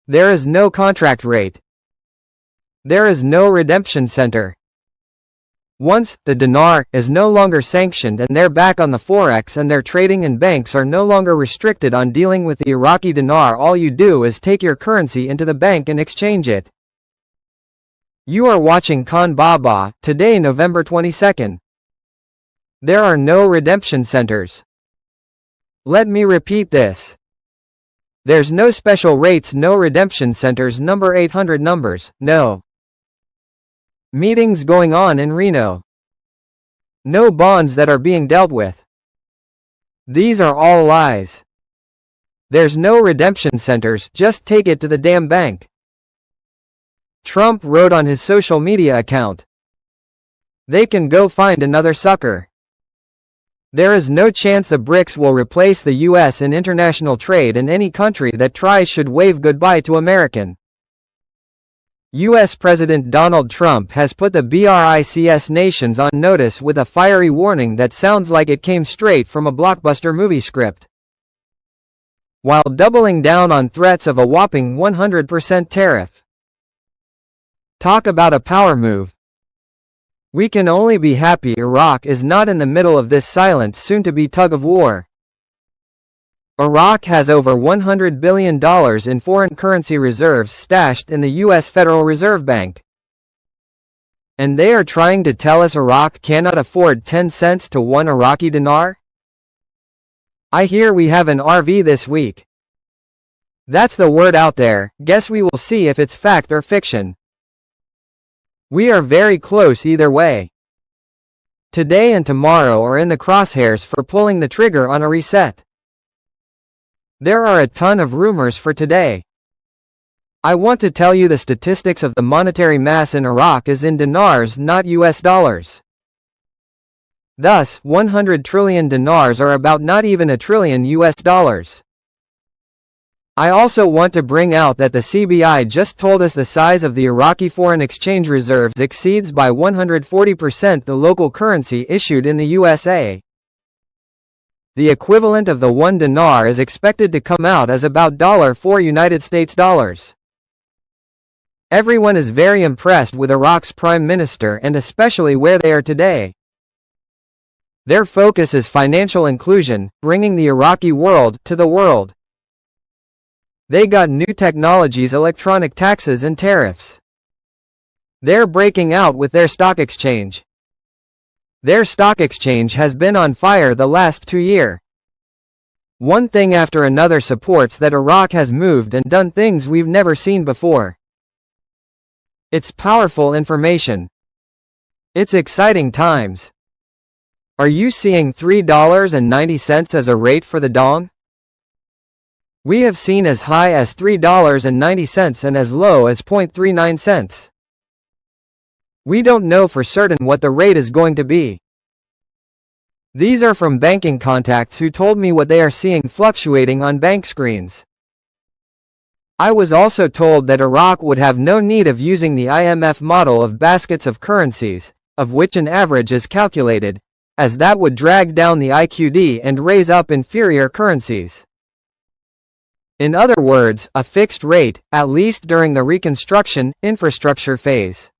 There is no contract rate. There is no redemption center. Once, the dinar is no longer sanctioned and they're back on the forex and their trading and banks are no longer restricted on dealing with the Iraqi dinar. All you do is take your currency into the bank and exchange it. You are watching Khan Baba, today November 22nd. There are no redemption centers. Let me repeat this. There's no special rates, no redemption centers, number 800 numbers, no meetings going on in Reno. No bonds that are being dealt with. These are all lies. There's no redemption centers, just take it to the damn bank. Trump wrote on his social media account. They can go find another sucker. There is no chance the BRICS will replace the US in international trade, and any country that tries should wave goodbye to American. US President Donald Trump has put the BRICS nations on notice with a fiery warning that sounds like it came straight from a blockbuster movie script, while doubling down on threats of a whopping 100% tariff. Talk about a power move. We can only be happy Iraq is not in the middle of this silent soon-to-be tug-of-war. Iraq has over $100 billion in foreign currency reserves stashed in the U.S. Federal Reserve Bank. And they are trying to tell us Iraq cannot afford 10 cents to 1 Iraqi dinar? I hear we have an RV this week. That's the word out there. Guess we will see if it's fact or fiction. We are very close either way. Today and tomorrow are in the crosshairs for pulling the trigger on a reset. There are a ton of rumors for today. I want to tell you the statistics of the monetary mass in Iraq is in dinars, not US dollars. Thus, 100 trillion dinars are about not even a trillion US dollars. I also want to bring out that the CBI just told us the size of the Iraqi foreign exchange reserves exceeds by 140% the local currency issued in the USA. The equivalent of the 1 dinar is expected to come out as about $4 United States dollars. Everyone is very impressed with Iraq's prime minister and especially where they are today. Their focus is financial inclusion, bringing the Iraqi world to the world. They got new technologies, electronic taxes and tariffs. They're breaking out with their stock exchange. Their stock exchange has been on fire the last 2 years. One thing after another supports that Iraq has moved and done things we've never seen before. It's powerful information. It's exciting times. Are you seeing $3.90 as a rate for the dong? We have seen as high as $3.90 and as low as 0.39 cents. We don't know for certain what the rate is going to be. These are from banking contacts who told me what they are seeing fluctuating on bank screens. I was also told that Iraq would have no need of using the IMF model of baskets of currencies, of which an average is calculated, as that would drag down the IQD and raise up inferior currencies. In other words, a fixed rate, at least during the reconstruction, infrastructure phase.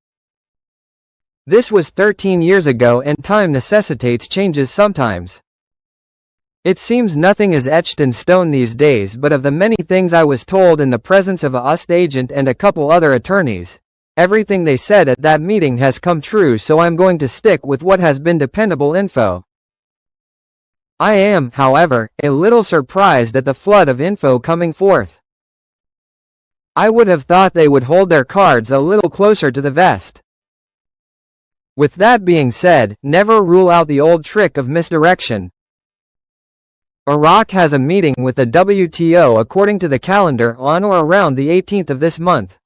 This was 13 years ago and time necessitates changes sometimes. It seems nothing is etched in stone these days, but of the many things I was told in the presence of a USD agent and a couple other attorneys, everything they said at that meeting has come true, so I'm going to stick with what has been dependable info. I am, however, a little surprised at the flood of info coming forth. I would have thought they would hold their cards a little closer to the vest. With that being said, never rule out the old trick of misdirection. Iraq has a meeting with the WTO according to the calendar on or around the 18th of this month.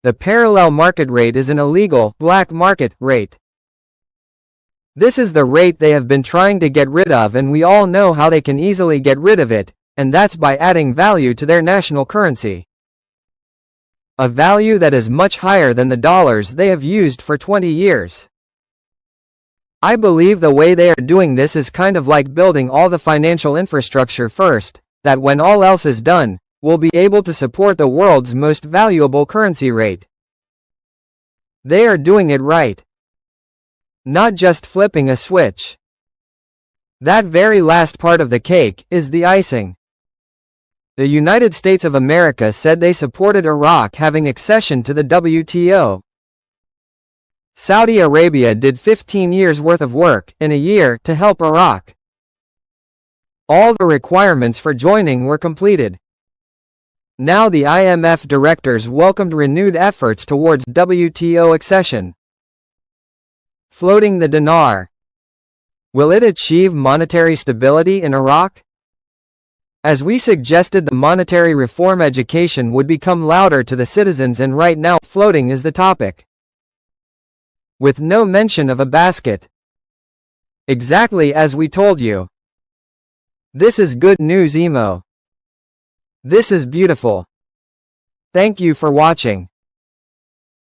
The parallel market rate is an illegal, black market, rate. This is the rate they have been trying to get rid of, and we all know how they can easily get rid of it, and that's by adding value to their national currency. A value that is much higher than the dollars they have used for 20 years. I believe the way they are doing this is kind of like building all the financial infrastructure first, that when all else is done, will be able to support the world's most valuable currency rate. They are doing it right. Not just flipping a switch. That very last part of the cake is the icing. The United States of America said they supported Iraq having accession to the WTO. Saudi Arabia did 15 years worth of work in a year to help Iraq. All the requirements for joining were completed. Now the IMF directors welcomed renewed efforts towards WTO accession. Floating the dinar. Will it achieve monetary stability in Iraq? As we suggested, the monetary reform education would become louder to the citizens, and right now floating is the topic. With no mention of a basket. Exactly as we told you. This is good news, Emo. This is beautiful. Thank you for watching.